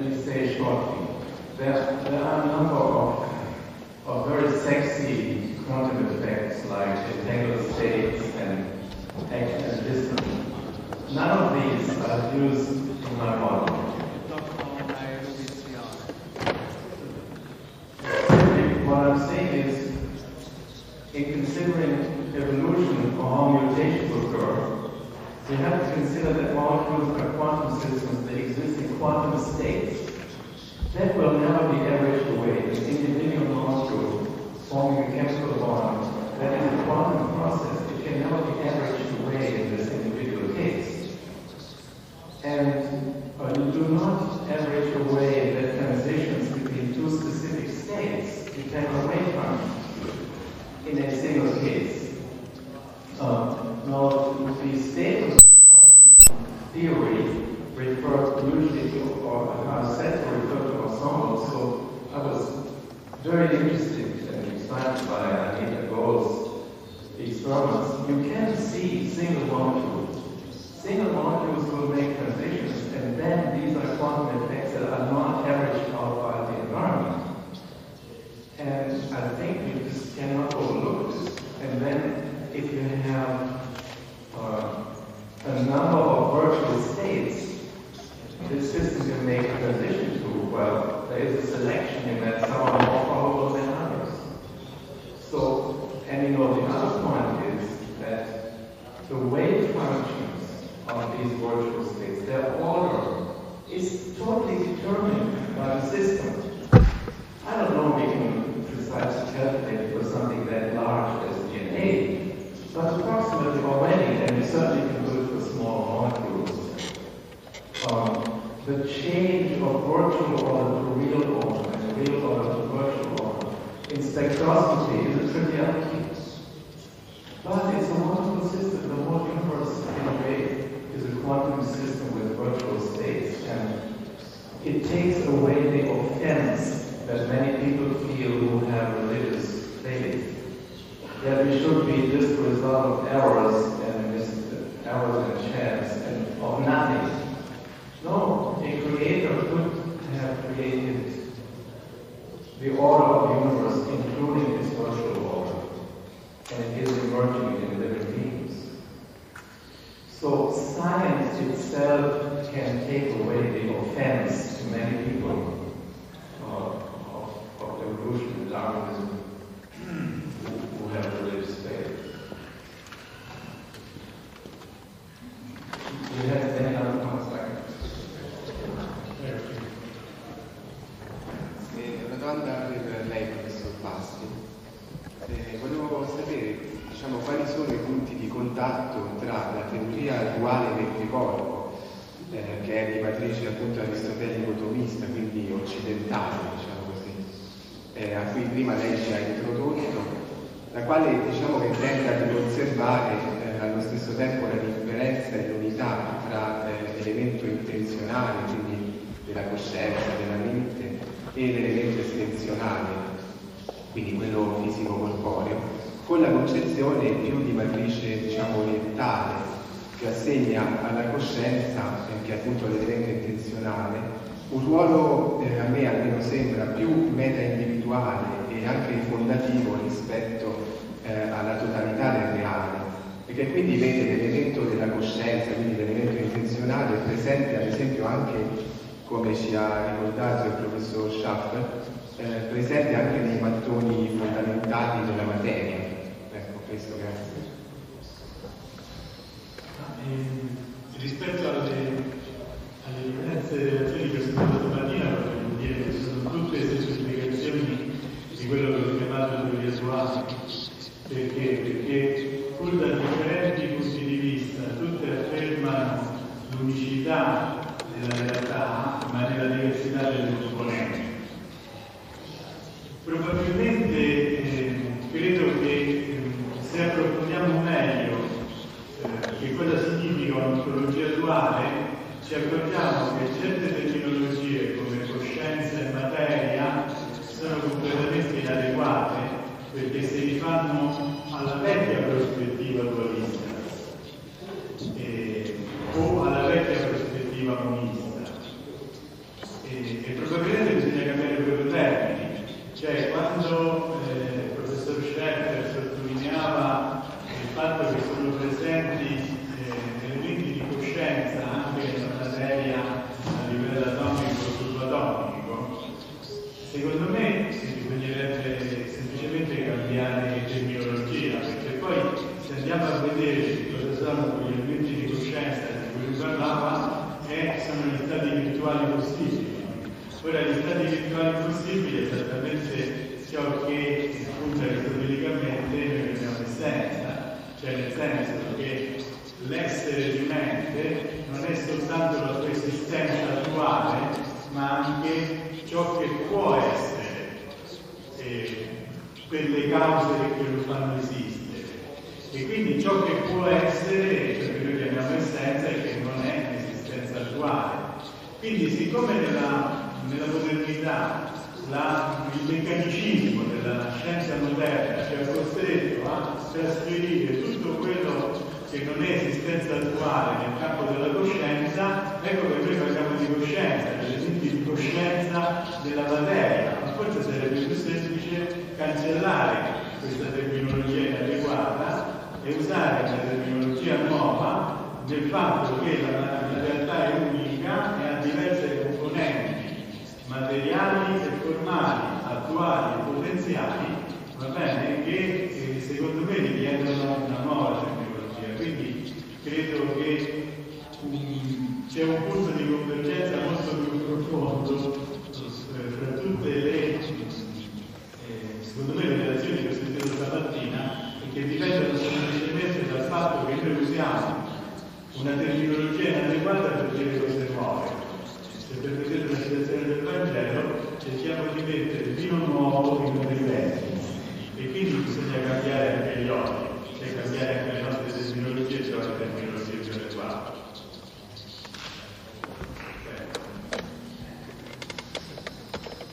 me say shortly. There are a number of very sexy quantum effects like entangled states and action and distance. None of these are used in my model. What I'm saying is, in considering evolution or how mutations occur, we have to consider that molecules are quantum systems that exist in quantum states. That will never be averaged away. An individual molecule forming a chemical bond, that is a quantum process. It can never be averaged away in this individual case. And you do not average away the transitions between two specific states you can away from in a single case. Now, the state of theory refer usually to, or are said to refer to ensemble, so I was very interested and excited by Anita Gold's experiments. You can see single molecules. Single molecules will make transitions, and then these are quantum effects that are not averaged out by the environment. And I think you just cannot overlook this. And then if you have a number of virtual states, this system can make a transition to, well, there is a selection in that some are more probable than others. So, and the other point is that the wave functions of these virtual states, their order is totally determined by the system. I don't know if we can precisely calculate for something that large as DNA, but approximately already, and we certainly can do it for small molecules. The change of virtual order to real order and real order to virtual order in spectroscopy is a triviality. But it's a wonderful system. The whole universe, in a way, is a quantum system with virtual states. And it takes away the offense that many people feel who have religious faith, that we should be just the result of errors and chance and of nothing. No, a creator could have created the order of the universe, including its virtual order, and it is emerging in living beings. So science itself can take away the offense to many people of evolution and Darwinism who have religious faith. Do you have any other comments? Una domanda per lei, professor Basti. Volevo sapere, quali sono i punti di contatto tra la teoria duale mente-corpo, che è di matrice appunto aristotelico-tomista, quindi occidentale, così, a cui prima lei ci ha introdotto, la quale che tenta di conservare allo stesso tempo la differenza e l'unità tra l'elemento intenzionale, quindi della coscienza, della mente, e l'elemento estenzionale, quindi quello fisico-corporeo, con la concezione più di matrice orientale, che assegna alla coscienza, che è appunto l'elemento intenzionale, un ruolo, a me almeno sembra, più meta-individuale e anche fondativo rispetto alla totalità del reale, perché quindi vede l'elemento della coscienza, quindi l'elemento intenzionale, presente ad esempio anche, come ci ha ricordato il professor Schaffer, presente anche nei mattoni fondamentali della materia. Ecco, questo, grazie. Rispetto alle differenze delle azioni che ho sentito stamattina, voglio dire che sono tutte spiegazioni di quello che ho chiamato teoria duale. Perché pur da differenti punti di vista tutte affermano l'unicità della realtà, ma nella diversità delle componenti. Probabilmente credo che se approfondiamo meglio che cosa significa un'ontologia duale, ci accorgiamo che certe terminologie come coscienza e materia sono completamente inadeguate, perché si rifanno alla vecchia prospettiva dualista o alla vecchia prospettiva monista. E probabilmente bisogna cambiare proprio termini. Cioè, quando il professor Schaeffer sottolineava il fatto che sono presenti elementi di coscienza anche nella materia a livello atomico o subatomico, secondo me bisognerebbe semplicemente cambiare terminologia, perché poi se andiamo a vedere cosa sono quegli elementi di coscienza di cui si parlava, sono gli stati virtuali possibili. Ora, gli stati virtuali possibili è esattamente ciò che appunto aristotelicamente noi abbiamo essenza, cioè nel senso che l'essere di un ente non è soltanto la sua esistenza attuale, ma anche ciò che può essere per le cause che lo fanno esistere. E quindi ciò che può essere, ciò che noi chiamiamo essenza, e che non è l'esistenza attuale. Quindi, siccome nella modernità il meccanicismo della scienza moderna ci ha costretto a trasferire tutto quello che non è esistenza attuale nel campo della coscienza, ecco che noi parliamo di coscienza, degli esempi di coscienza della materia, ma forse sarebbe più semplice cancellare questa terminologia inadeguata e usare una terminologia nuova del fatto che la realtà è unica e ha diverse componenti materiali e formali, attuali e potenziali, va bene, che secondo me richiedono una nuova tecnologia. Quindi credo che c'è un punto di convergenza molto più profondo fra tutte le, secondo me, le relazioni che ho sentito stamattina, e che dipendono semplicemente dal fatto che noi usiamo una terminologia inadeguata per dire cose nuove. Se per vedere la citazione del Vangelo cerchiamo di mettere vino nuovo in un vecchio, e quindi bisogna cambiare anche gli occhi, cioè cambiare anche le nostre terminologie, cioè le terminologie più adeguate.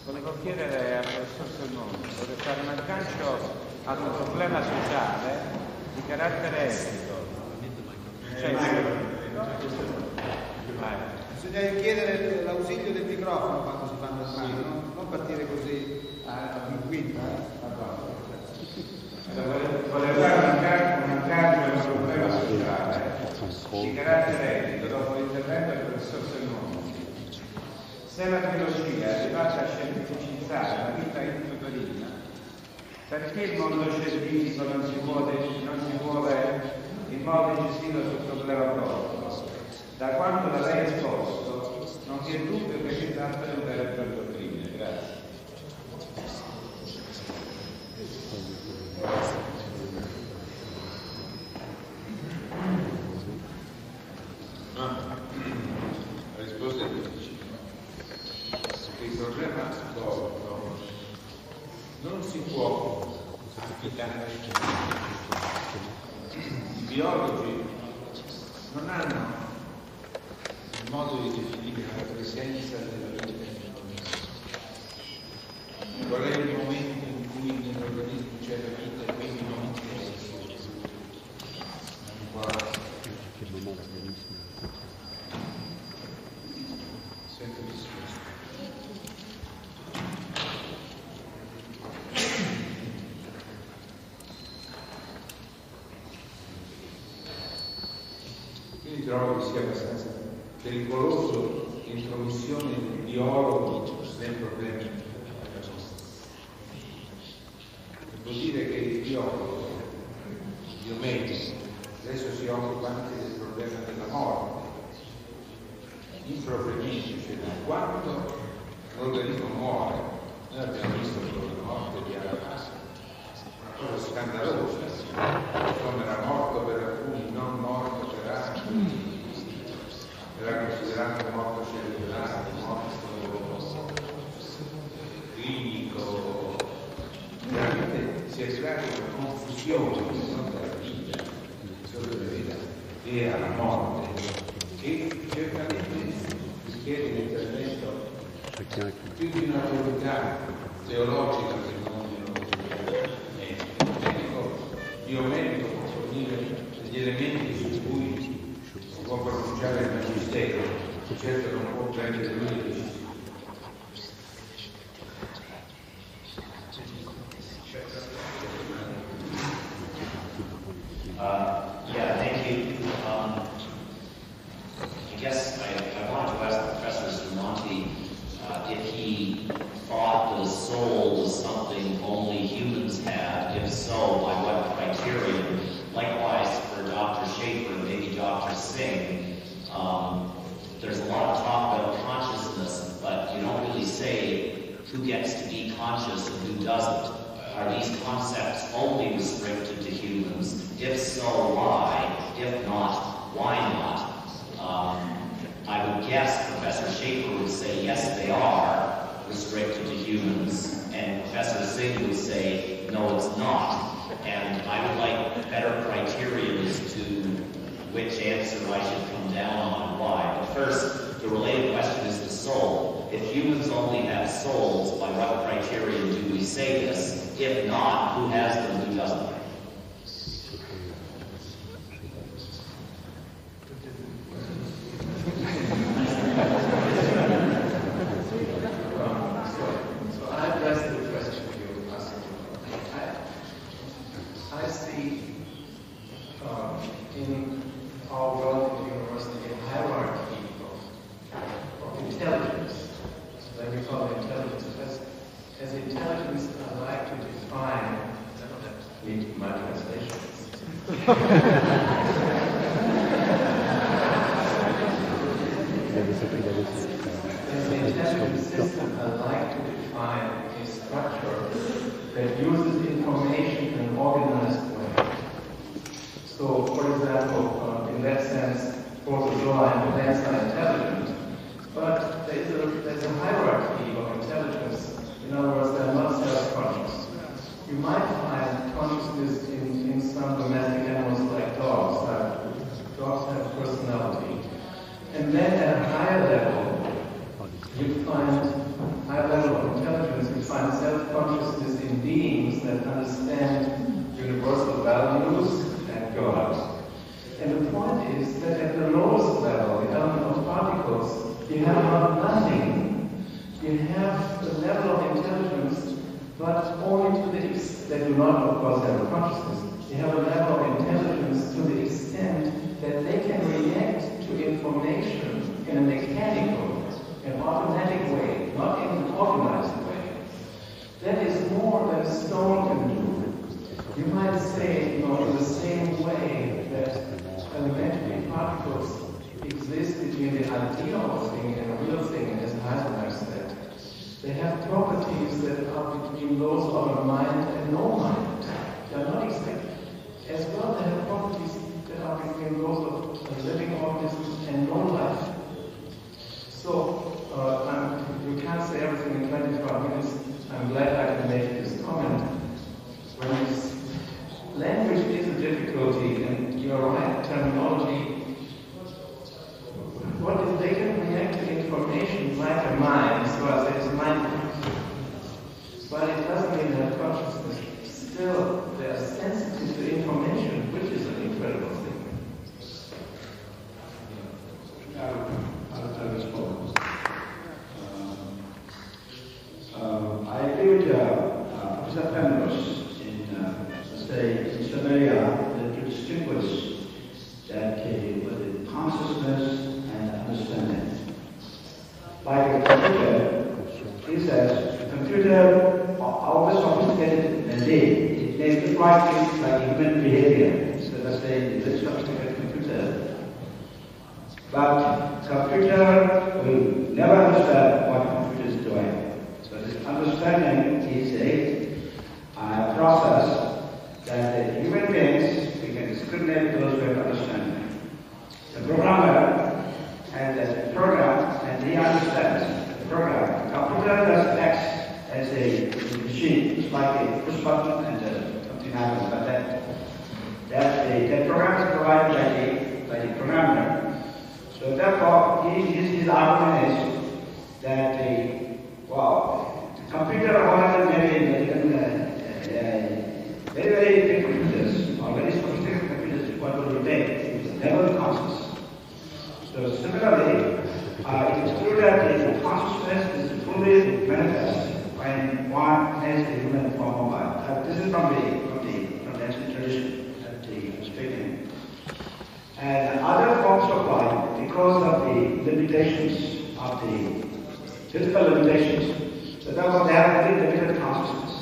Volevo chiedere al professor Sonnoni, vorrei fare un aggancio ad un problema sociale di carattere etico. Bisogna chiedere l'ausilio del microfono quando si fanno il mano, non partire così in quinta. Volevo fare un aggancio ad un problema sociale di carattere etico dopo l'intervento del professor Sonnoni. Se la biologia è arrivata a scientificizzare la vita intuitorina, perché il mondo scientifico non si muove in modo incisivo sul problema proprio? Da quanto da lei esposto, non vi è dubbio che si tratta di un vero e proprio crimine. Grazie. La risposta è difficile. Il problema d'oro non si può affidare. I biologi non hanno il modo di definire la presenza della vita nell'organismo. Qual è il momento in cui nell'organismo c'è la vita e quindi non c'è la vita? Sento discorso. Quindi trovo che sia abbastanza pericoloso l'intromissione del biologo nel problema della nostra. Vuol dire che il biologo, il biomedico, adesso si occupa anche del problema della morte. Impropriamente, cioè quando l'organismo muore, noi abbiamo visto la morte di Arafat, una cosa scandalosa, come era morto per alcuni, non morto per altri. Era considerato morto cerebrale, morto clinico. Veramente si è creata una confusione non della vita, solo della vita e alla morte, che certamente richiede l'intervento più di un'autorità teologica che non di un'autorità medico, biomedico può fornire degli elementi su cui si può pronunciare il magistero, certo non può prendere lui le decisioni. who gets to be conscious and who doesn't? Are these concepts only restricted to humans? If so, why? If not, why not? I would guess Professor Schaefer would say, yes, they are restricted to humans, and Professor Singh would say, no, it's not. And I would like better criteria as to which answer I should come down on, why. But first, the related question is the soul. If humans only have souls, by what criteria do we say this? If not, who has them, who doesn't? So I address the question you asked. I see in our world in the university a hierarchy of intelligence. Like we call it intelligence. As intelligence, I like to define, need my translation. As the intelligence system, I like to define a structure that uses information in an organized way. So, for example, in that sense, both the Zola and the plants are intelligent, but there's a hierarchy of intelligence. In other words, they're not self-conscious. You might find consciousness in some domestic animals like dogs. Dogs have personality. And then at a higher level, you find higher level of intelligence, you find self-consciousness in beings that understand universal values and God. And the point is that at the lowest level, the element of particles, you have not nothing. You have the level of intelligence, but only to the extent that do not, of course, have a consciousness. You have a level of intelligence to the extent that they can react to information in a mechanical, an automatic way, not in an organized way. That is more than a stone can do. You might say, in the same way that elementary particles exist between the idea of a thing and a real thing, as Heisenberg said. They have properties that are between those of a mind and no mind. They are not exact. As well, they have properties that are between those of a living organism and no life. So, you can't say everything in 25 minutes. I'm glad I can make this comment. Language is a difficulty, and you're right, terminology. What if they can react to information like a mind, as far as it's mind, but it doesn't mean they have consciousness. Still, they are sensitive to information, which is an incredible thing. I'll respond. I agree with Professor Penrose in some area that to distinguish that with consciousness and understanding. Like a computer, he says, the computer always sophisticated and it may look like things like human behavior. So let's say it's a sophisticated computer. But computer will never understand what the computer is doing. So this understanding is a process that human beings, we can discriminate those who have understanding. The programmer has a program and he understands the program. The computer does X as a machine. It's like a push button and something happens. But that program is provided by the programmer. So therefore, his argument is that the computer or very big computers or very sophisticated computers, what will be made is never conscious. So similarly, it is true that the consciousness is fully manifest when one has the human form of life. This is from the ancient tradition that they are speaking. And other forms of life, because of the limitations of the physical limitations, so therefore they have very limited consciousness.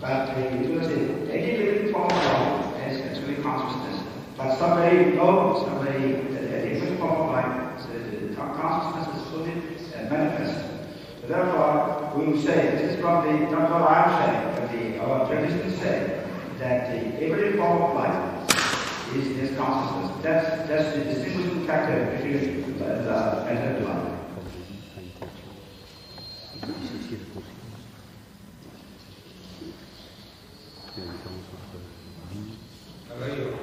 But any living form of life has actually consciousness. But somebody a living form of life, the consciousness is fully manifest. So therefore, we when we say, this is from the, not what I'm saying, but our traditions say, that every form of life is this consciousness. That's the distinguishing factor between method life. Allora io ho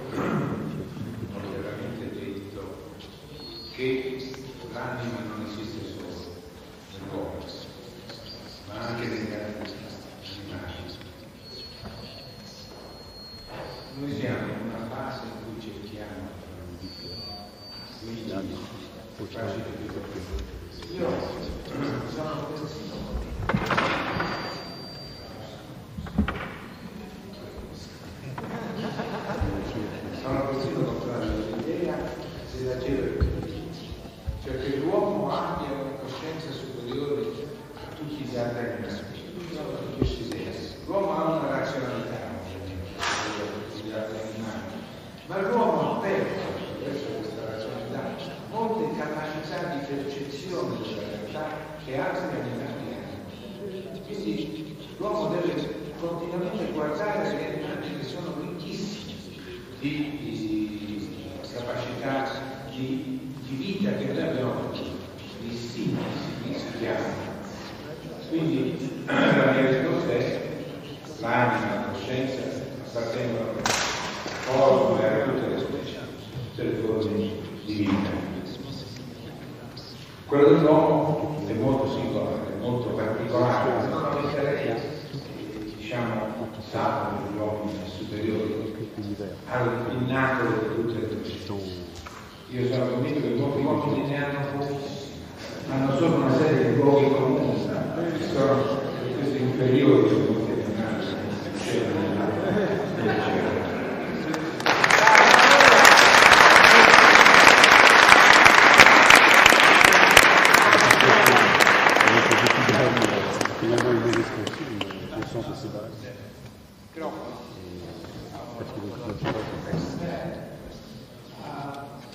veramente detto che l'anima non esiste solo nell'uomo, ma anche negli altri animali. Noi siamo in una fase in cui cerchiamo quindi facile di capire. Io sono persino contrario all'idea della gerarchia, cioè che l'uomo abbia una coscienza superiore a tutti gli altri animali. L'uomo ha una razionalità gli altri animali, ma l'uomo ha perso attraverso questa razionalità molte capacità di percezione della realtà che altri animali hanno. Quindi l'uomo deve continuamente guardare agli animali che sono ricchissimi di capacità di vita che noi abbiamo, di sintesi, si chiama. Quindi la mia risposta è l'anima, la coscienza appartengono al cosmo e a tutte le specie, tutte le forme di vita. Quello dell'uomo è molto singolare, è molto particolare, non metterei, diciamo, stato degli uomini superiori al pinnacolo di tutte le persone. Io sono convinto che molti uomini ne hanno solo una serie di luoghi comuni, che sono questi inferiori che molti animali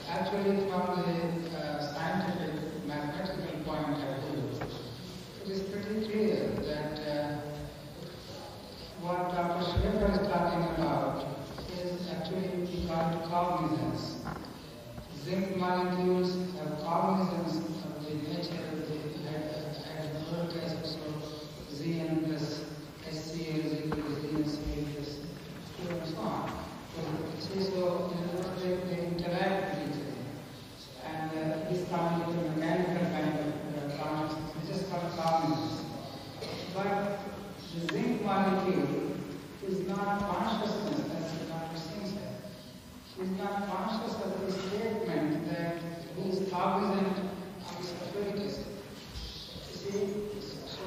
Actually, from the scientific, mathematical point of view, it is pretty clear that what Dr. Schiffer is talking about is actually called cognizance. Zinc molecules have cognizance of the nature of the hydrochloric so Zn plus HCl is equal to ZnCl plus Q and so on. So they interact with each other. And this comes into mechanical kind of consciousness, which is called cognizance. But the zinc molecule is not consciousness, as Dr. Singh said. Is not conscious of the statement that he is cognizant of his abilities. You see, so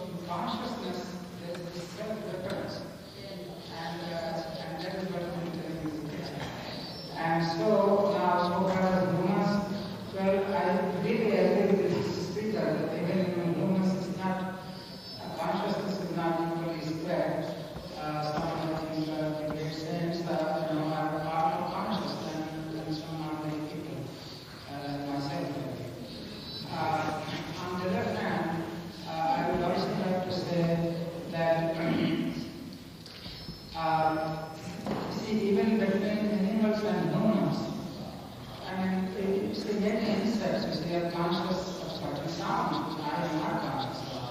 in consciousness there is this self-reference. And that is what I'm telling you. And so now, so far as humans, well, I really agree with this speaker that even in humans it's not, consciousness is not equally spread. Some of the great saints are far more conscious than some ordinary people, myself. On the other hand, I would also like to say that see, even between animals and humans, I mean, you see many insects, you see, are conscious of certain sounds, which I am not conscious of.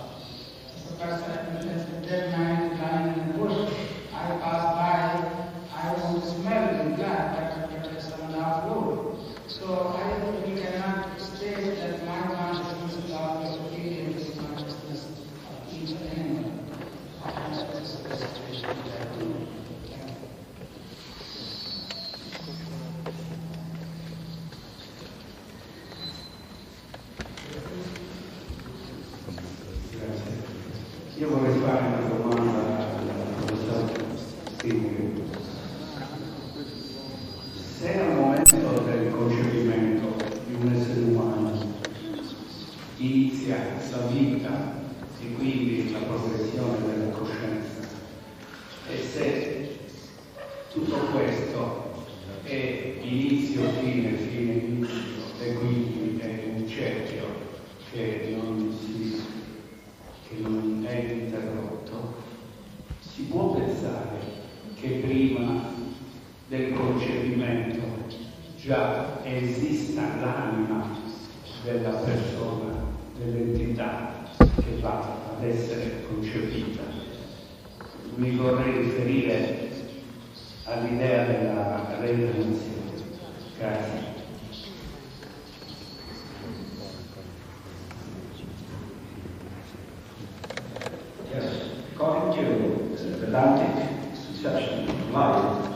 Because as a dead man is lying in the bush, I pass by, I want to smell the blood, but some dark wood. So I really cannot state that my consciousness is always superior to the consciousness of each animal. That's what is the situation that I do. Io vorrei fare una domanda al professor Singh. Se al momento del concepimento di un essere umano inizia la vita e quindi la progressione della coscienza, e se tutto questo è inizio, fine, inizio, e quindi è un cerchio che non Si può pensare che prima del concepimento già esista l'anima della persona, dell'entità che va ad essere concepita. Mi vorrei riferire all'idea della reincarnazione. Grazie. Yes, according to the Vedantic conception of life,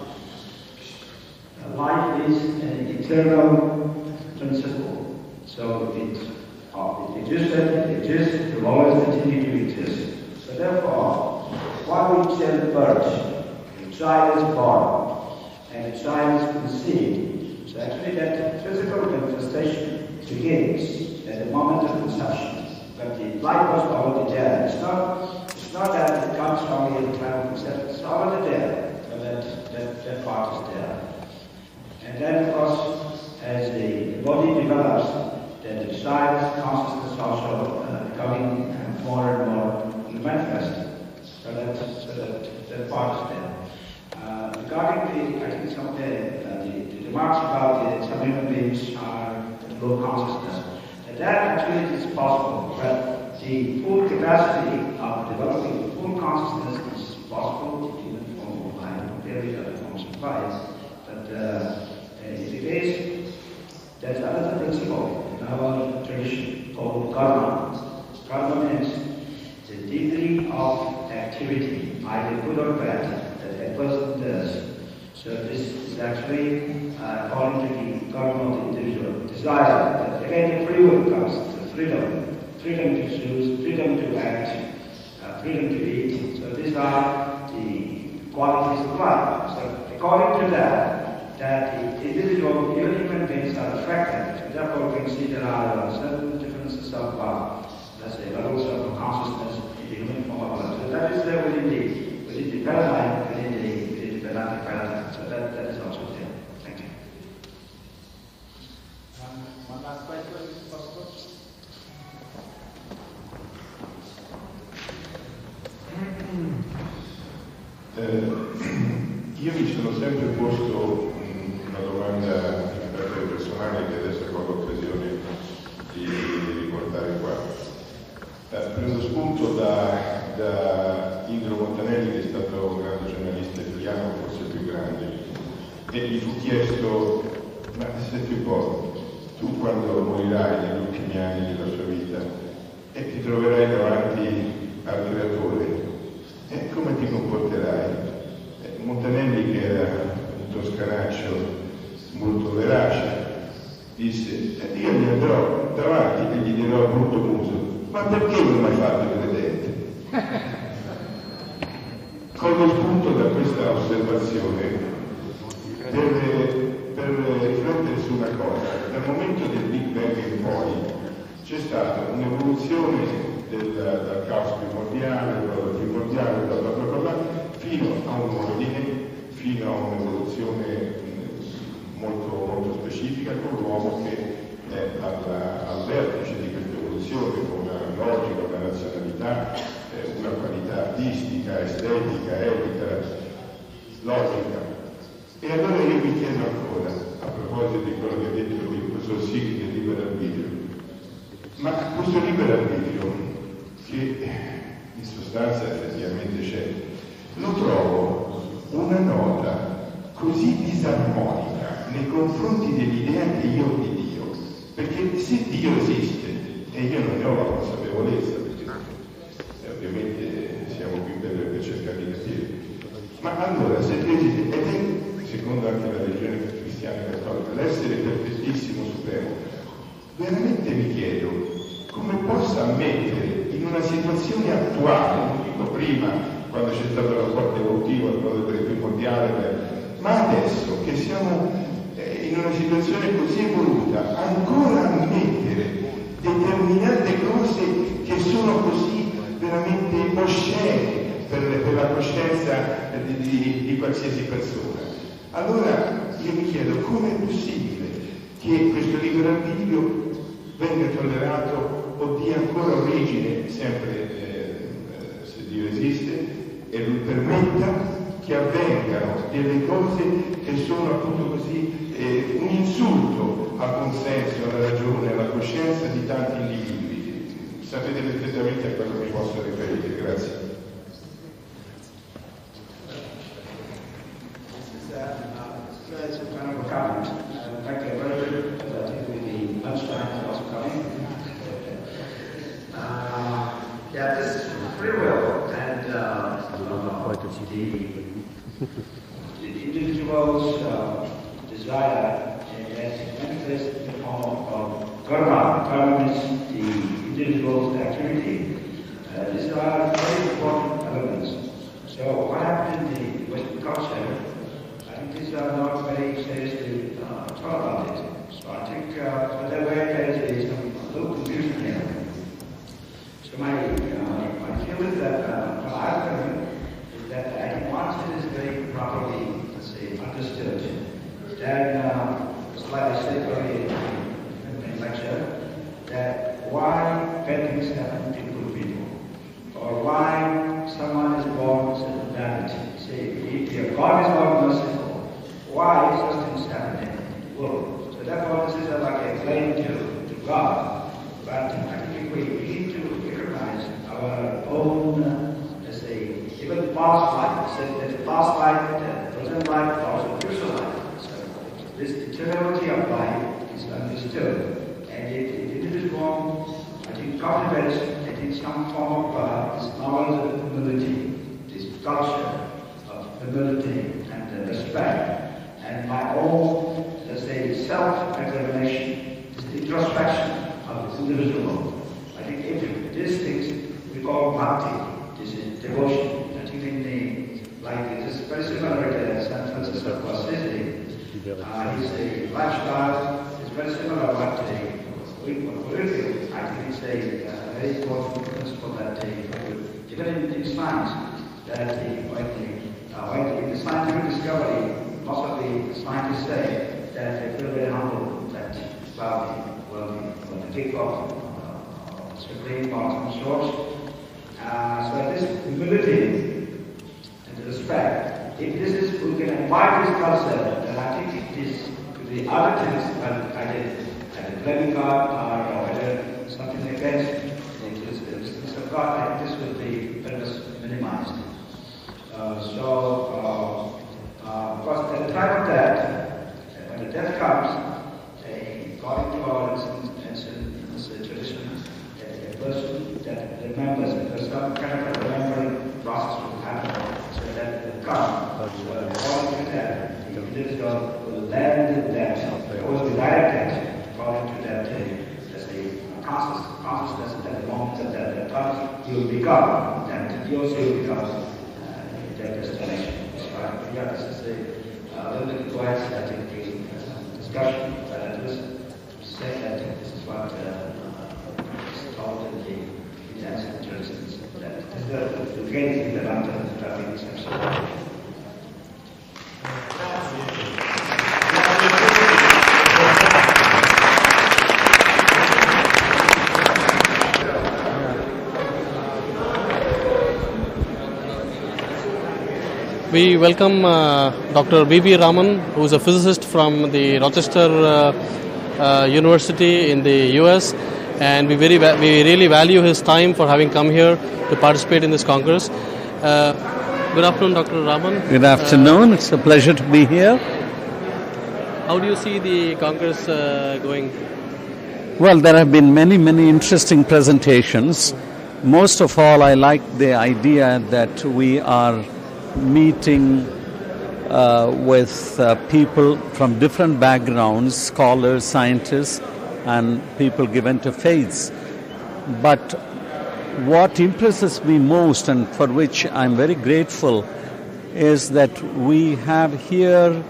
life is an eternal principle. So it exists, it will always continue to exist. So therefore, while we tell birth, a child is born, and a child is conceived, so actually that physical manifestation begins at the moment of conception. But the life was already there. It's not that it comes only at the time of conception. It's already there. So that part is there. And then, of course, as the body develops, then the child's consciousness also becoming more and more manifest. So that part is there. Regarding I think some of the remarks about some human beings are low consciousness, that actually is possible, but the full capacity of developing full consciousness is possible in the form of life, various other forms of life. But in the case, there's another principle in our tradition called karma. Karma means the degree of activity, either good or bad, that a person does. So this is actually according to the karma of the individual. Desire, that again the free will comes, the freedom to choose, freedom to act, freedom to eat. So these are the qualities of life. So according to that the individual, even human beings are affected. And therefore we can see there are certain differences of, let's say, levels of consciousness in the human form of life. So that is there within the paradigm, within the Vedantic paradigm. So that is also there. Thank you. One last question, if possible. Io mi sono sempre posto una domanda di carattere personale che adesso ho l'occasione di riportare qua. Prendo spunto da Indro Montanelli, che è stato un grande giornalista italiano, forse il più grande, e gli fu chiesto: ma senti un po', tu quando morirai negli ultimi anni della sua vita e ti troverai davanti al creatore, come ti comporterai? Montanelli, che era un toscanaccio molto verace, disse: io gli andrò davanti e gli dirò a brutto muso: ma perché non mi hai fatto il credente? Colgo spunto da questa osservazione per riflettere su una cosa. Dal momento del Big Bang in poi c'è stata un'evoluzione dal caos primordiale, bla bla bla, fino a un ordine, fino a un'evoluzione molto specifica, con l'uomo che è al vertice di questa evoluzione, con una logica, una razionalità, una qualità artistica, estetica, etica, logica. E allora io mi chiedo ancora, a proposito di quello che ha detto il professor Sigli del libero arbitrio, ma questo libero arbitrio, che in sostanza effettivamente c'è, lo trovo una nota così disarmonica nei confronti dell'idea che io ho di Dio, perché se Dio esiste e io non ne ho la consapevolezza, perché ovviamente siamo qui per cercare di capire, ma allora se Dio esiste, ed è, secondo anche la religione cristiana cattolica, l'essere perfettissimo supremo, veramente mi chiedo come possa ammettere in una situazione attuale, non dico prima, quando c'è stato il rapporto evolutivo, il modo primordiale, ma adesso che siamo in una situazione così evoluta, ancora ammettere determinate cose che sono così veramente oscene per la coscienza di qualsiasi persona. Allora io mi chiedo come è possibile che questo libero arbitrio venga tollerato o dia ancora origine, sempre se Dio esiste, e permetta che avvengano delle cose che sono appunto così un insulto al consenso, alla ragione, alla coscienza di tanti individui. Sapete perfettamente a cosa mi posso riferire. Grazie. Some kind of a comment. In fact, I read it, I think with the lunchtime also coming. Yeah, this is free will, and the individual's desire that manifests in the form of karma. Karma means the individual's activity. These are very important elements. So what happened in the Western culture? These are not very seriously talk about it. So I think for that way there is a little confusion here. So my feeling is that what I've learned is that once it is very properly, let's say, understood, then it's like I said earlier in the lecture, that why bad things happen to good people, or why someone is born with a vanity. Say, if God is not merciful, why is such things happening in the world? So therefore, this is like a claim to God. But I think we need to recognize our own, let's say, even past life. Say that past life, present life, also future life. So this eternality of life is understood. And it is born, I think, cultivates, I think, some form of this knowledge of humility, this culture of humility and respect. And my own, let's say, self-examination, is the introspection of this individual. I think if these things we call bhakti, this is devotion. I think in the, like it is very similar to San Francisco of Assisi. His lifestyle is very similar to what we I think it's a very important principle that even in science, that when the scientific discovery, most of the scientists say that they feel very humble that when they kick off supreme bottom source. So this humility and respect, if this is, we can apply this concept, then I think it is the other things that I did blaming God or whether something against the existence of God, I think this would be very much minimized. Of course, at the time of death, when the death comes, according to our tradition, a person that remembers, because some kind of a remembering process will happen, so that will come. According to that, the individual will land in death, or will be directed according to that, let's say, consciousness at the moment of that comes, he will become, and he also will become their destination. Yeah, this is a little bit coincidental discussion, but I just say that this is what is told in the ancient traditions. That is the great Vedanta in this section. We welcome Dr. B.B. Raman, who is a physicist from the Rochester University in the US, and we really value his time for having come here to participate in this Congress. Good afternoon, Dr. Raman. Good afternoon. It's a pleasure to be here. How do you see the Congress going? Well, there have been many interesting presentations. Most of all, I like the idea that we are meeting with people from different backgrounds, scholars, scientists, and people given to faiths. But what impresses me most, and for which I'm very grateful, is that we have here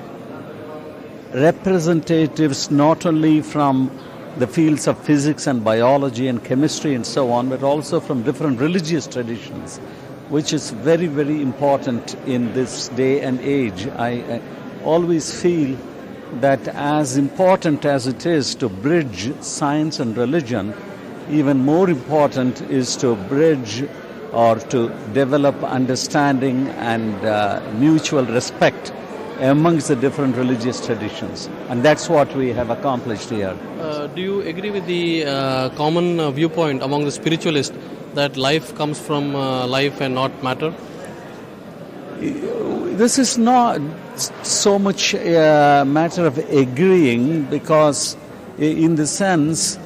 representatives not only from the fields of physics and biology and chemistry and so on, but also from different religious traditions, which is very important in this day and age. I always feel that as important as it is to bridge science and religion, even more important is to bridge or to develop understanding and mutual respect amongst the different religious traditions. And that's what we have accomplished here. Do you agree with the common viewpoint among the spiritualists that life comes from life and not matter? This is not so much a matter of agreeing, because in the sense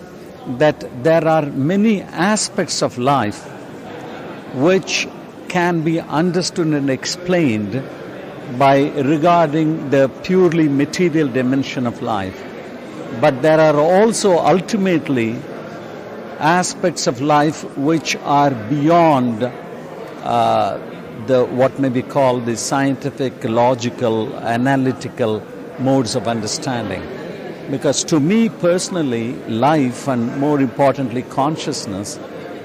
that there are many aspects of life which can be understood and explained by regarding the purely material dimension of life. But there are also ultimately aspects of life which are beyond what may be called the scientific, logical, analytical modes of understanding. Because to me personally, life and more importantly consciousness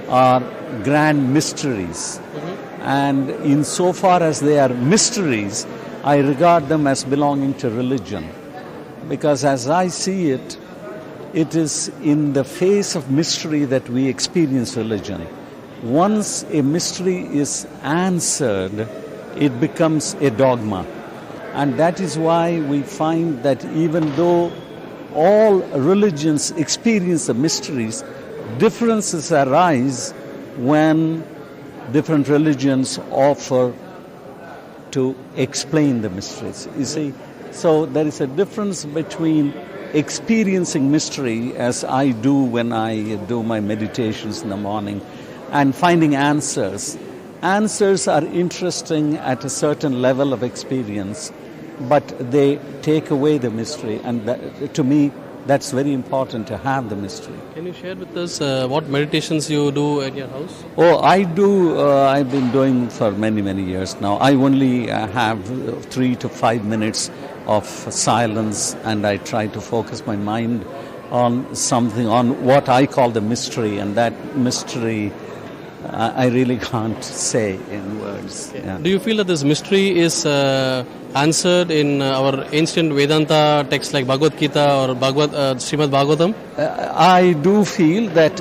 are grand mysteries. And insofar as they are mysteries, I regard them as belonging to religion. Because as I see it, it is in the face of mystery that we experience religion. Once a mystery is answered, it becomes a dogma. And that is why we find that even though all religions experience the mysteries, differences arise when different religions offer to explain the mysteries. You see, so there is a difference between experiencing mystery, as I do when I do my meditations in the morning, and finding answers. Answers are interesting at a certain level of experience, but they take away the mystery, and that, to me, that's very important to have the mystery. Can you share with us what meditations you do at your house? Oh, I do. I've been doing for many, many years now. I only have 3 to 5 minutes of silence, and I try to focus my mind on something, on what I call the mystery, and that mystery I really can't say in words. Okay. Yeah. Do you feel that this mystery is answered in our ancient Vedanta texts like Bhagavad Gita or Srimad Bhagavatam? I do feel that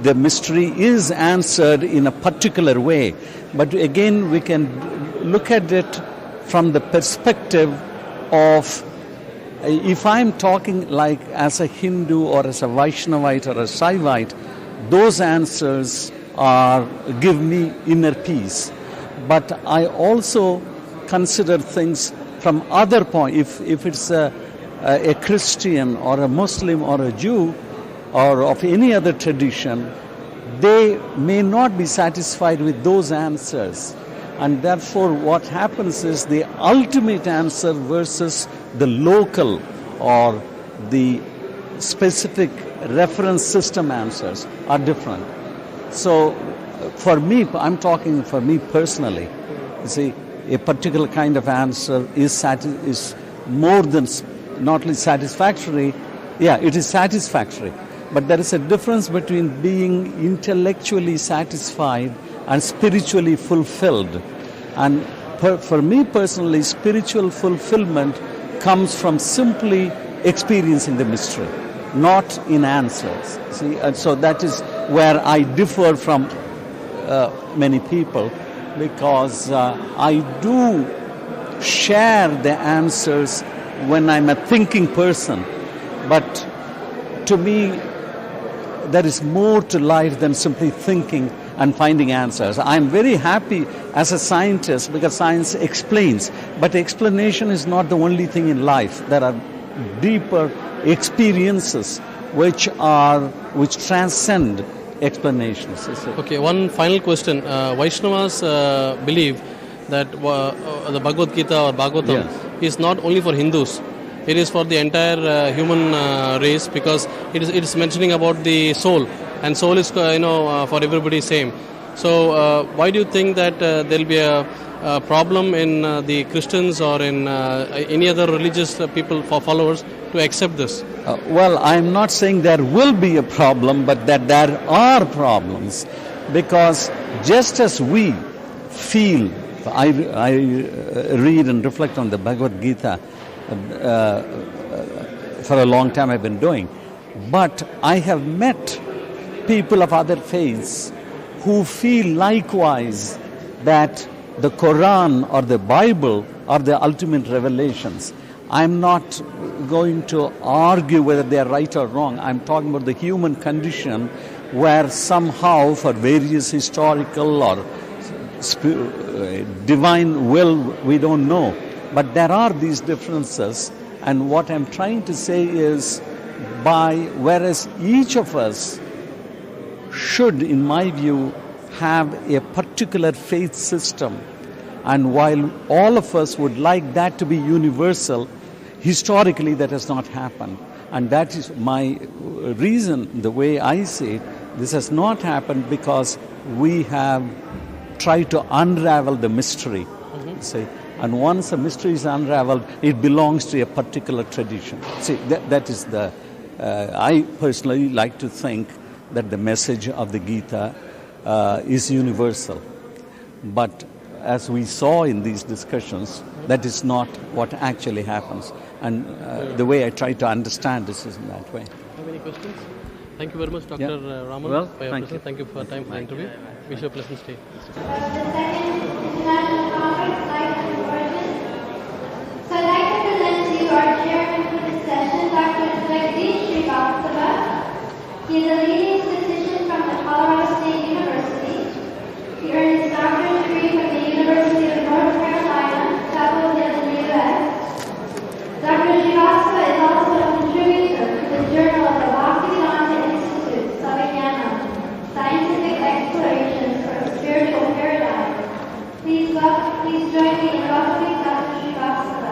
the mystery is answered in a particular way. But again, we can look at it from the perspective of, if I'm talking like as a Hindu or as a Vaishnavite or a Saivite, those answers give me inner peace. But I also consider things from other point. If it's a Christian or a Muslim or a Jew or of any other tradition, they may not be satisfied with those answers. And therefore what happens is the ultimate answer versus the local or the specific reference system answers are different. So for me, I'm talking for me personally, you see, a particular kind of answer is more than not only satisfactory, it is satisfactory. But there is a difference between being intellectually satisfied and spiritually fulfilled. And for me personally, spiritual fulfillment comes from simply experiencing the mystery, not in answers. See, and so that is where I differ from many people, because I do share the answers when I'm a thinking person. But to me, there is more to life than simply thinking and finding answers. I'm very happy as a scientist because science explains, but explanation is not the only thing in life. There are deeper experiences which transcend explanations. Okay, one final question. Vaishnavas believe that the Bhagavad Gita or Bhagavatam is not only for Hindus. It is for the entire human race, because it is mentioning about the soul, and soul is for everybody same. So why do you think that there will be a problem in the Christians or in any other religious people for followers to accept this? Well, I'm not saying there will be a problem, but that there are problems, because just as we feel, I read and reflect on the Bhagavad Gita. For a long time I've been doing, but I have met people of other faiths who feel likewise that the Quran or the Bible are the ultimate revelations. I'm not going to argue whether they are right or wrong. I'm talking about the human condition where somehow for various historical or divine will, we don't know. But there are these differences, and what I'm trying to say is whereas each of us should, in my view, have a particular faith system, and while all of us would like that to be universal, historically that has not happened. And that is my reason, the way I see it. This has not happened because we have tried to unravel the mystery. See, and once a mystery is unraveled, it belongs to a particular tradition. See, that is the... I personally like to think that the message of the Gita is universal. But as we saw in these discussions, that is not what actually happens. And the way I try to understand this is in that way. Have any questions? Thank you very much, Dr. Raman, Well, for your presence. Thank you for your time for the interview. Wish you a pleasant stay. The second International Conference, Life and Origin. So I'd like to present to you our chairman for this session, Dr. Jagdish Srivastava. He is a leading physician from the Colorado State University. He earned his doctorate degree from the University of North Carolina, Chapel Hill in the U.S. Dr. Srivastava is also a contributor to the Journal of the Bhaktivedanta Institute, Savignana, Scientific Explorations for a Spiritual Paradigm. Please join me in welcoming Dr. Srivastava.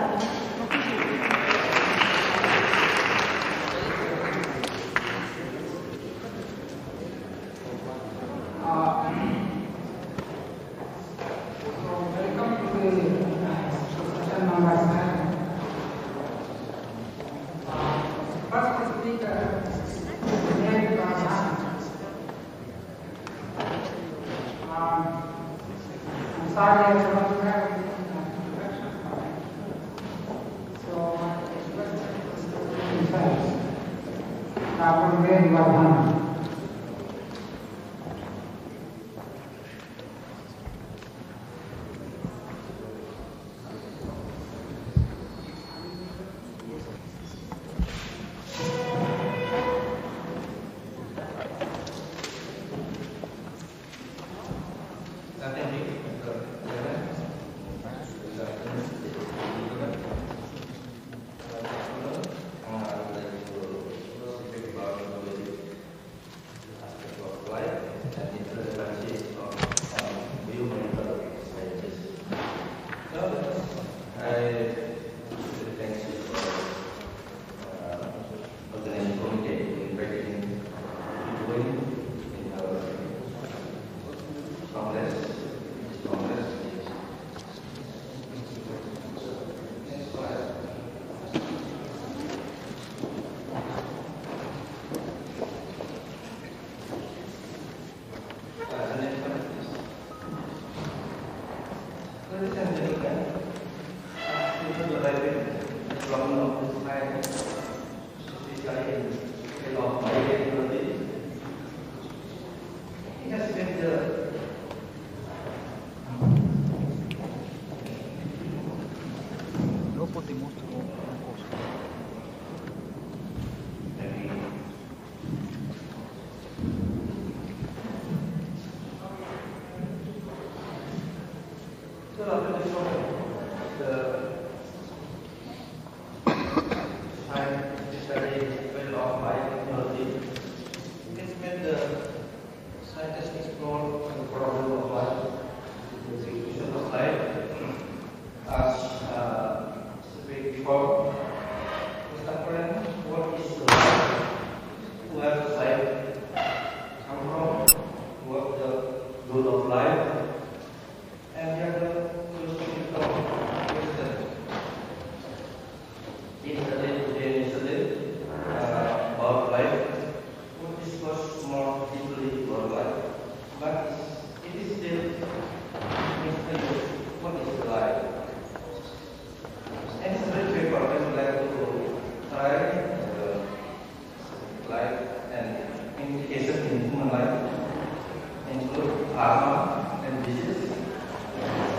karma, and this is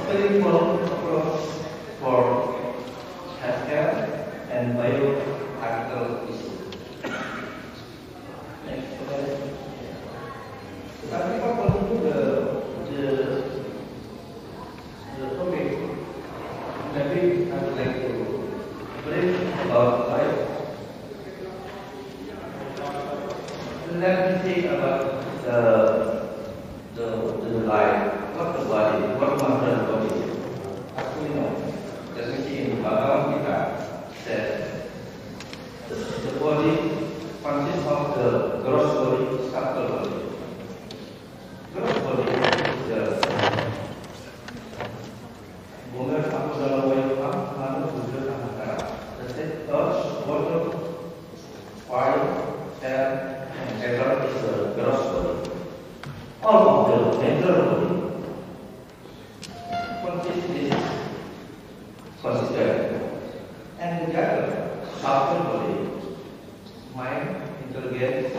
spiritual approach for healthcare and bioethical issues. Next slide. But before continue the topic, maybe I would like to brief about life. Let me think about the life, what the body, what matter the body. As we know, let me see in Bhaktivedanta said the body consists of the gross body, subtle body. Gross body is the bunga aku dalam wayang lalu budak antara. The earth, water, fire, air, and ether is the gross body. All of the mental body considered, and together subtle body, mind, intelligence,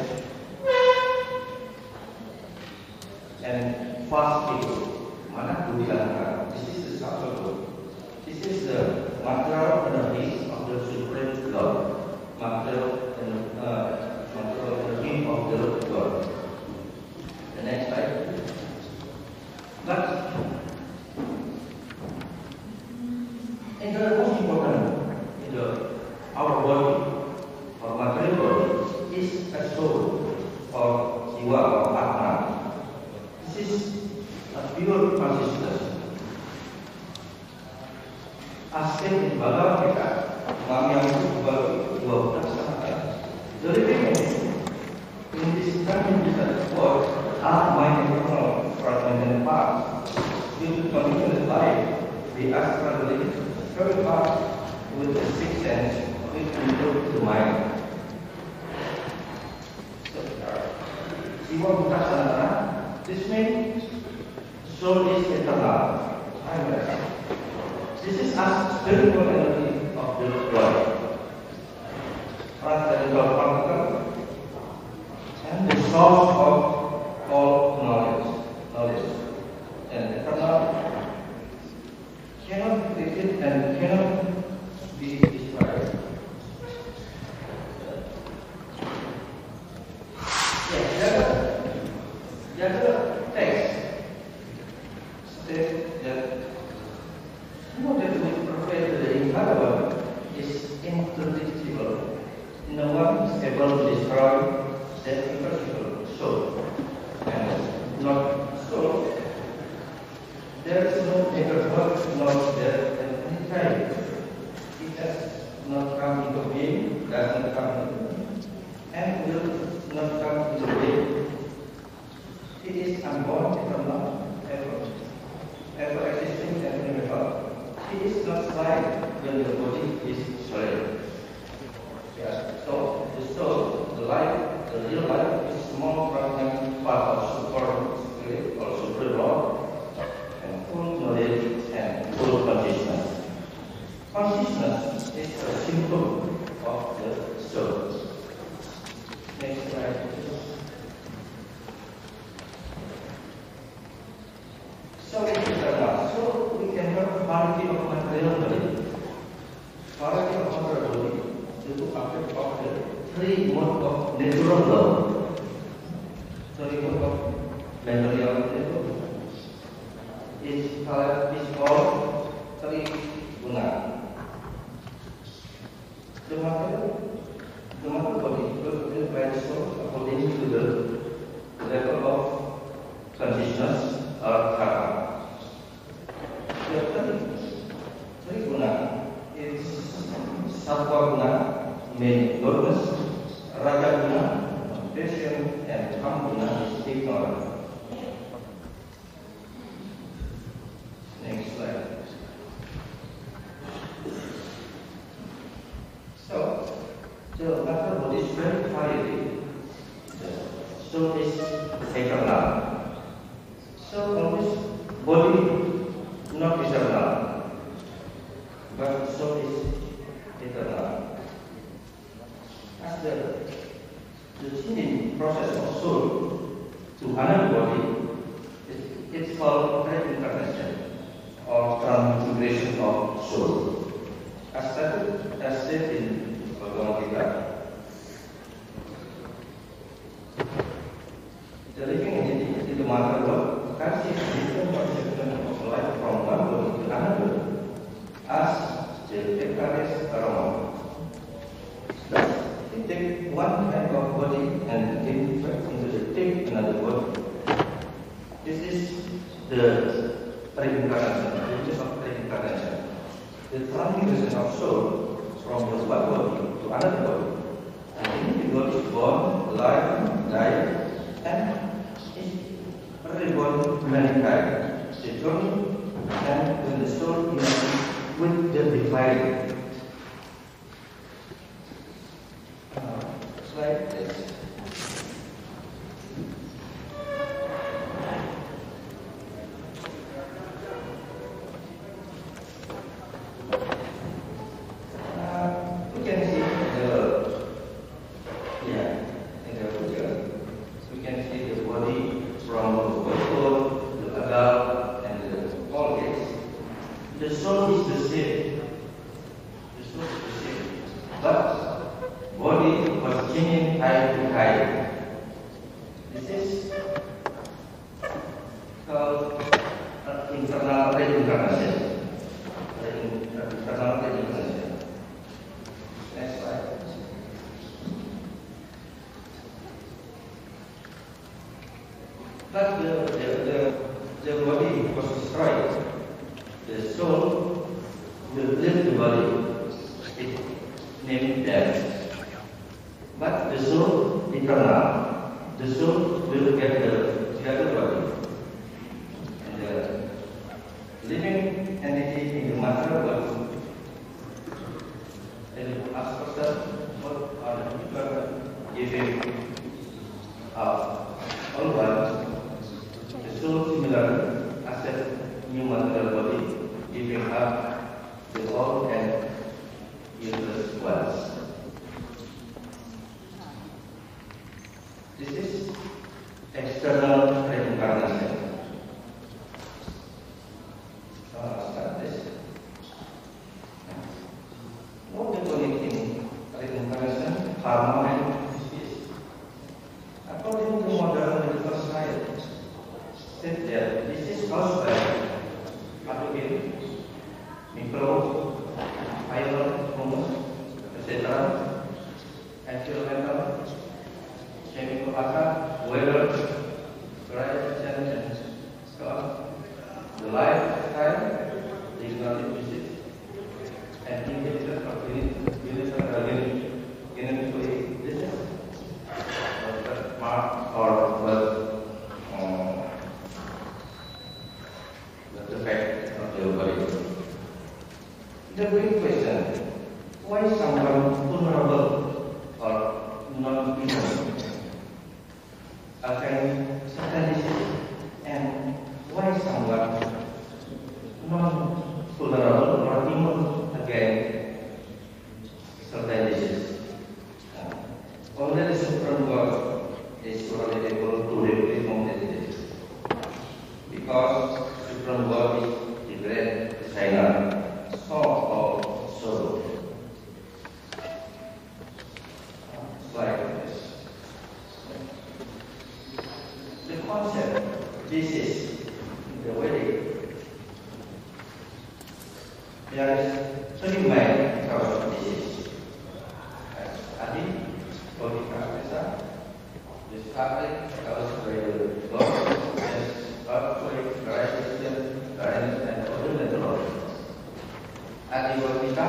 and fast ego. Mana Bhaktivedanta. This is the subtle body. This is the material energies of the supreme Lord, material energy of the God. The next slide. But in the most important in our body, our material body, is a soul or jiwa or atma. This is a pure consciousness. As said in Bhaktivedanta, the living in this time world are mind and internal fragmented parts. Due to continuous life, the astral body very fast with the sixth sense which includes the mind. This means soul is eternal. This is as spiritual energy of the Lord. Transcendental particle and the source of all knowledge. And eternal cannot be created and cannot be destroyed. The other text states that that we profess the infallible is incorruptible. No one is able to destroy that imperishable soul. And not so. There is no ever birth, nor death at any time. It has not come into being, does not come into being, and will not come into being. It is unborn, eternal, ever existing and universal. It is not life when the body is solid. Yes. So the soul, the life, the real life is small fragment part of super spirit or super law, and full knowledge and full consciousness. Consciousness is a symptom of the soul. Next slide. So we can have quality of material body. Quality of material body is to affect of the three modes of natural law. Three modes of material is called three guna. The material body will be transformed according to the level of consciousness or karma. The three guna is sattva guna, meaning goodness, raja guna, passion, and tam guna is ignorance. Next slide. So, the matter body is very highly. So is eternal. So on this body not eternal, but soul is eternal. As the changing process of soul to another body is It's called reincarnation or transmigration of soul. As said in Bhagavad the living entity in the matter world carries different conception of life from one body to another as the carries around. Thus, it takes one kind of body and gives back take another body. This is the reincarnation, the process of reincarnation. The transmigration of soul from one body to another body. An individual is born, alive, die, and is reborn many times. The journey and when the soul is with the divine. Slide this. But the body was destroyed. The soul will leave the body. It named death. But the soul eternal. The soul will get the other body. And the living entity in the matter world. And ask yourself, what are the people giving up? All one. The soul similar accept new material body, giving up the old and useless ones. This is external reincarnation. Start this. What the connecting reincarnation, karma, and disease? According to modern medical science, said that this is caused by pathogen, microbes, viral, humus, etc., environmental, chemical attack, weather, climate change, and so on. The lifestyle, the ignorant disease, and intellectual genetically disease, mark or the effect of the body. The big question: why someone vulnerable or non-human against certain disease, and why someone non-vulnerable or immune against certain disease? Only the Supreme God is surely able to remove the disease, because Supreme God is the great designer, source of sorrow. Like this. The concept, this is the way. There is three main causes of disease. Adi, Kolkata, the fabric caused by the God, earthquake, crisis, current, and other methodologies. Adi Kolkata,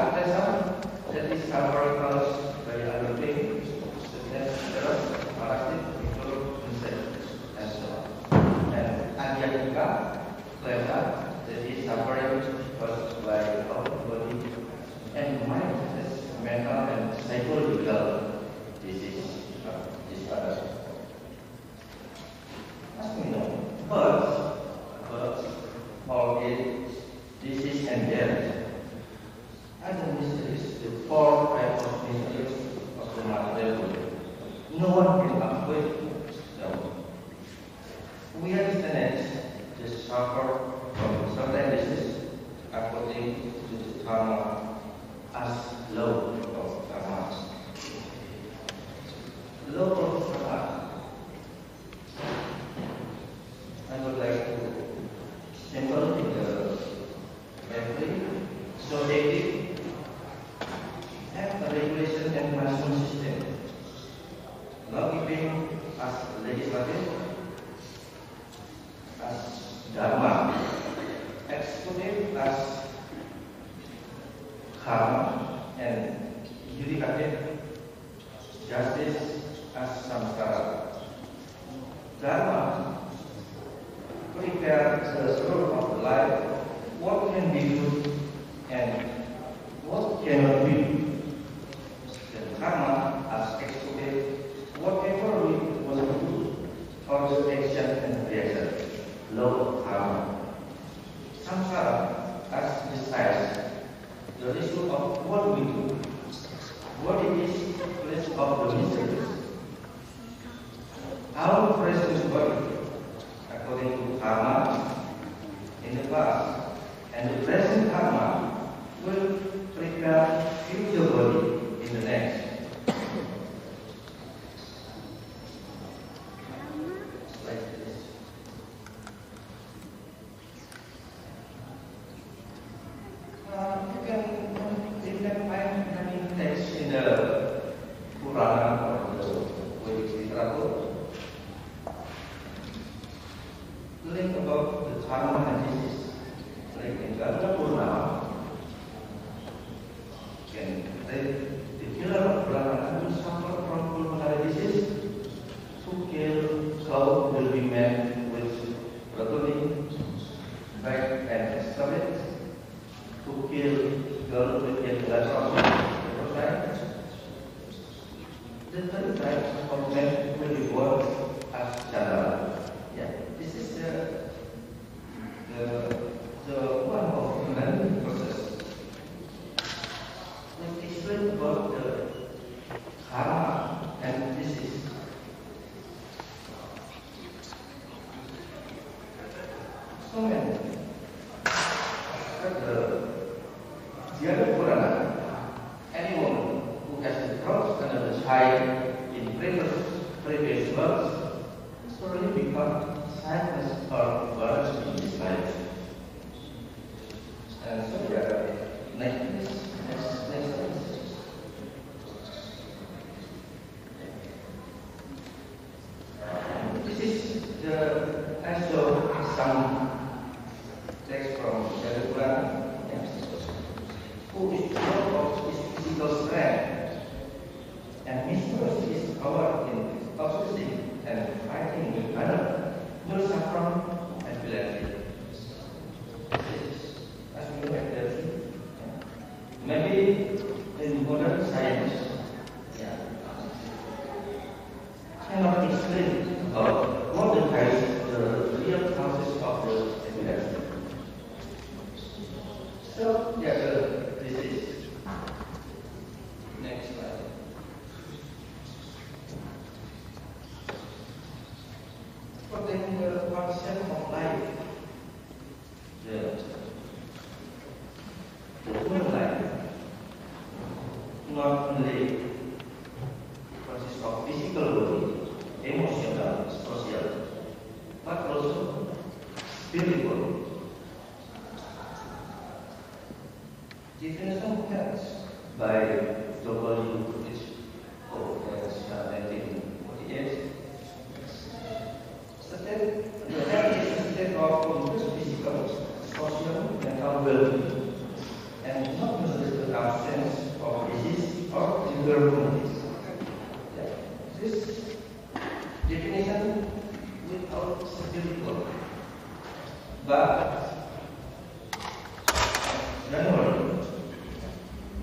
that is suffering caused by other things, sickness, parasites, microbes, insects, and so on. And Adhyatmika, pleasure, that is suffering caused by our body and mind, as mental and psychological disease. As we know, birds, orchids, disease and death are the mysteries, the four types of mysteries of the material world. No one can avoid them. We understand the cause, action, and reaction, law of karma. Samsara, as describes, the result of what we do. What it is place of the mysteries. Our present body, according to karma, in the past, and the present karma will prepare future body in the next. You can find many texts in the Purana or the Vedic literature telling about the karma and disease. Like in Gata Purana, the killer of Brahmana will suffer from pulmonary disease. To kill cow will be met with rotuli, back and stomach. To kill girl with a glass the third type of men will be born as Chandala. Yeah, this is the one of the learning process. It explains about the karma and disease. So many. The other Purana, any woman who has been crossed under the child in previous births slowly become sadness or burden in this life. And so we are next. This is also some text from the Purana. Who is full of his physical strength, and mistrust his power in opposing and fighting with others, will suffer from epilepsy. As we know, epilepsy. Maybe in modern science, cannot explain what the real causes of the epilepsy. So, this is next slide. But then the concept of life, the human life, not only consists of physical body, emotional, social, but also spiritual. Definition comes by W. H. O. 1948. The health is a state of complete physical, social, and mental well-being, and not necessarily the absence of disease or infirmities. This definition without spiritual, but January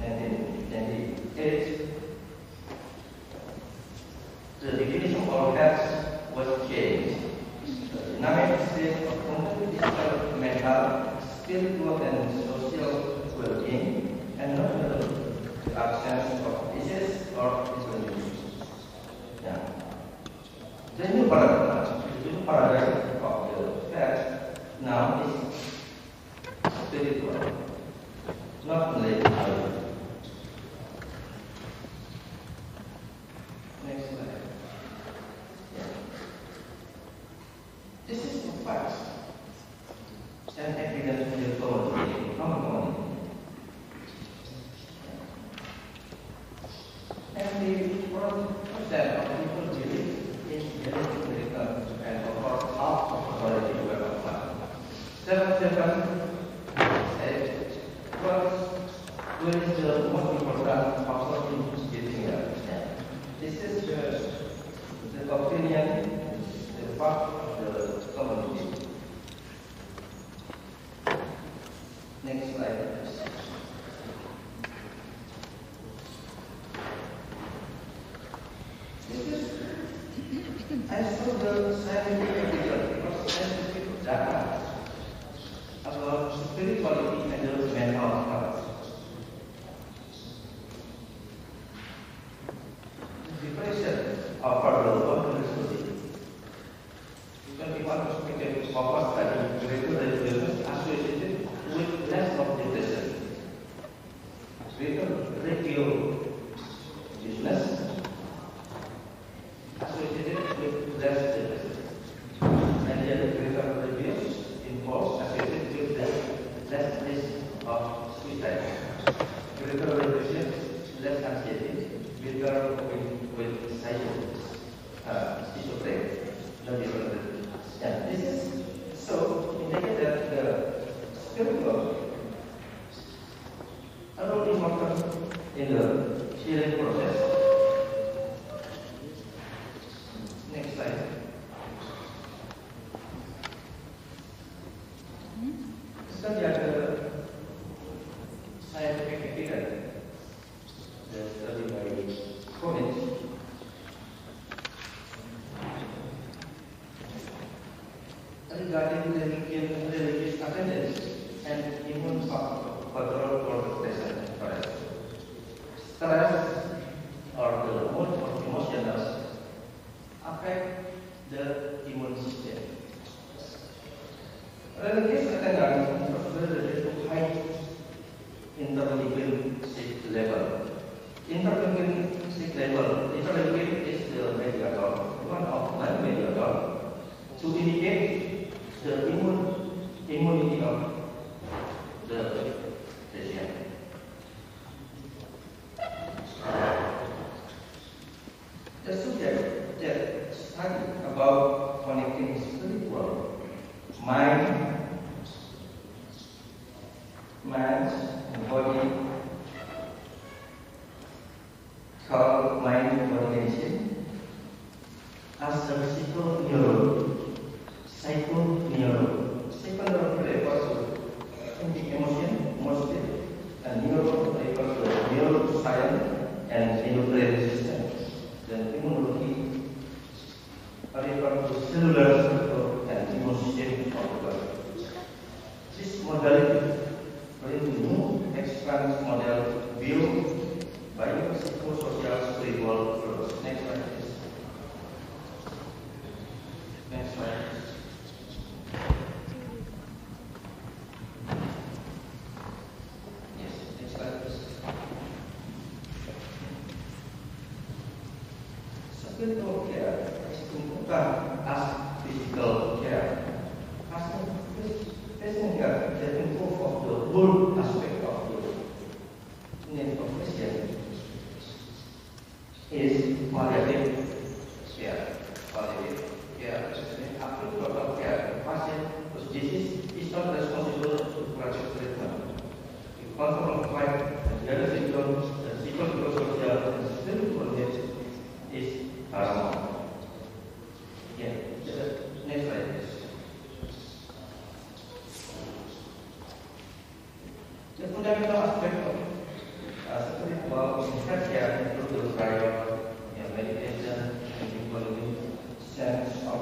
1998, the definition of health was changed. The dynamic state of complete physical, mental, spiritual, and social well-being, and not the absence of disease or infirmity. The new paradigm of the health now is spiritual, not only outward. Next slide. This is the facts and evidence in the common. And the 4% of people believe in genetic medical and about half of authority were applied. 7% what is the most important factor in getting there? This is the opinion, the fact of the community. Next slide. This is, I saw the scientific result, because scientific data about spirituality and the mental health. Depression or further study. 21 perspective of our study greater resilience associated with less of depression. Greater radio business associated with less depression. And yet greater radius involves associated with less risk of suicide. Greater radius less anxiety, greater with schizophrenia, no different. And this is so indicated that the spiritual are only important in the healing process. Next slide. Study the scientific evidence. The study by college. Regarding religious attendance and immune control for depression, stress or the mood of emotions affect the immune system. Religious attendance is related to high interleukin-6 level. Interleukin-6 level, interleukin is the mediator, one of nine mediator, to indicate the immunity of the patient. The subject that study about connecting spiritual mind, and body, called mind body medicine, as a psychoneural refers to emotion, mostly, and neuro refers to neuroscience and neurobrain system. Then immunology refers to cellular structure and immune system of the body. This modality brings a new expanded model view by psychosocial spiritual approach. Next slide, please. Next slide. Yes, next slide, please. Spiritual care is important as physical care. As patient care is the improve of the whole aspect of the need of patient is palliative care. Palliative care is after total care. Patient disease is not responsible to project treatment. If control of life and the other symptoms, the psychosocial and spiritual needs is paramount. Yeah, next slide, please. The fundamental aspect of spiritual care include the prayer, meditation, and including sense of